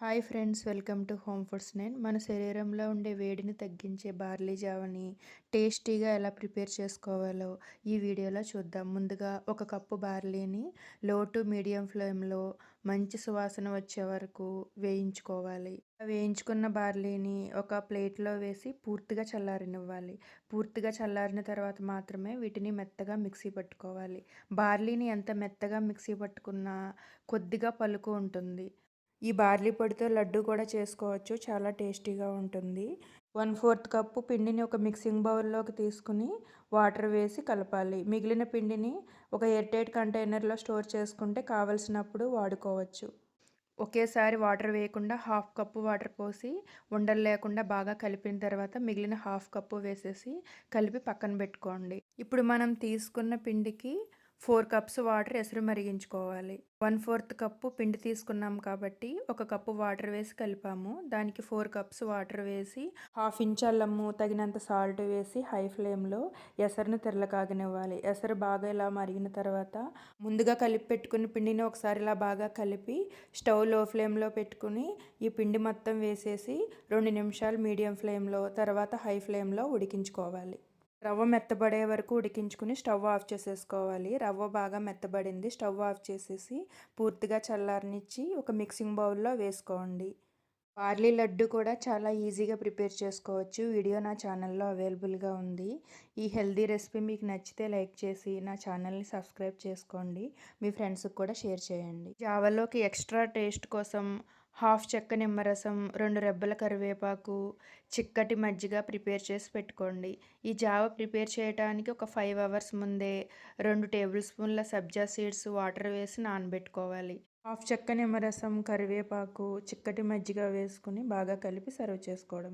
Hi friends, welcome to home foods. మన శరీరంలో ఉండే వేడిని తగ్గించే బార్లీ జావని టేస్టీగా ఎలా ప్రిపేర్ చేసుకోవాలో ఈ వీడియోలో చూద్దాం. ముందుగా ఒక కప్పు బార్లీని లో టు మీడియం ఫ్లేమ్లో మంచి సువాసన వచ్చే వరకు వేయించుకోవాలి. వేయించుకున్న బార్లీని ఒక ప్లేట్లో వేసి పూర్తిగా చల్లారనివ్వాలి. పూర్తిగా చల్లారిన తర్వాత మాత్రమే వీటిని మెత్తగా మిక్సీ పట్టుకోవాలి. బార్లీని ఎంత మెత్తగా మిక్సీ పట్టుకున్నా కొద్దిగా పలుకు ఉంటుంది. ఈ బార్లీ పొడితో లడ్డు కూడా చేసుకోవచ్చు. చాలా టేస్టీగా ఉంటుంది. 1/4 కప్పు పిండిని ఒక మిక్సింగ్ బౌల్లోకి తీసుకుని వాటర్ వేసి కలపాలి. మిగిలిన పిండిని ఒక ఎయిర్ టైట్ కంటైనర్లో స్టోర్ చేసుకుంటే కావలసినప్పుడు వాడుకోవచ్చు. ఒకేసారి వాటర్ వేయకుండా హాఫ్ కప్పు వాటర్ పోసి ఉండలు లేకుండా బాగా కలిపిన తర్వాత మిగిలిన హాఫ్ కప్పు వేసేసి కలిపి పక్కన పెట్టుకోండి. ఇప్పుడు మనం తీసుకున్న పిండికి 4 కప్స్ వాటర్ ఎసరు మరిగించుకోవాలి. 1/4 కప్పు పిండి తీసుకున్నాం కాబట్టి ఒక కప్పు వాటర్ వేసి కలిపాము. దానికి 4 కప్స్ వాటర్ వేసి హాఫ్ ఇంచ్ అల్లము, తగినంత సాల్ట్ వేసి హై ఫ్లేమ్లో ఎసరును తెరలకాగనివ్వాలి. ఎసరు బాగా ఇలా మరిగిన తర్వాత ముందుగా కలిపి పెట్టుకుని పిండిని ఒకసారి ఇలా బాగా కలిపి స్టవ్ లో ఫ్లేమ్లో పెట్టుకుని ఈ పిండి మొత్తం వేసేసి 2 నిమిషాలు మీడియం ఫ్లేమ్లో, తర్వాత హై ఫ్లేమ్లో ఉడికించుకోవాలి. రవ్వ మెత్తబడే వరకు ఉడికించుకుని స్టవ్ ఆఫ్ చేసేసుకోవాలి. రవ్వ బాగా మెత్తబడింది. స్టవ్ ఆఫ్ చేసేసి పూర్తిగా చల్లారనిచ్చి ఒక మిక్సింగ్ బౌల్లో వేసుకోండి. బార్లీ లడ్డు కూడా చాలా ఈజీగా ప్రిపేర్ చేసుకోవచ్చు. వీడియో నా ఛానల్లో అవైలబుల్గా ఉంది. ఈ హెల్దీ రెసిపీ మీకు నచ్చితే లైక్ చేసి నా ఛానల్ని సబ్స్క్రైబ్ చేసుకోండి. మీ ఫ్రెండ్స్కి కూడా షేర్ చేయండి. జావలోకి ఎక్స్ట్రా టేస్ట్ కోసం హాఫ్ చెక్క నిమ్మరసం, 2 రెబ్బల కరివేపాకు, చిక్కటి మజ్జిగ ప్రిపేర్ చేసి పెట్టుకోండి. ఈ జావ ప్రిపేర్ చేయడానికి ఒక 5 అవర్స్ ముందే 2 టేబుల్ స్పూన్ల సబ్జా సీడ్స్ వాటర్ వేసి నానబెట్టుకోవాలి. హాఫ్ చెక్క నిమ్మరసం, కరివేపాకు, చిక్కటి మజ్జిగ వేసుకుని బాగా కలిపి సర్వ్ చేసుకోవడం.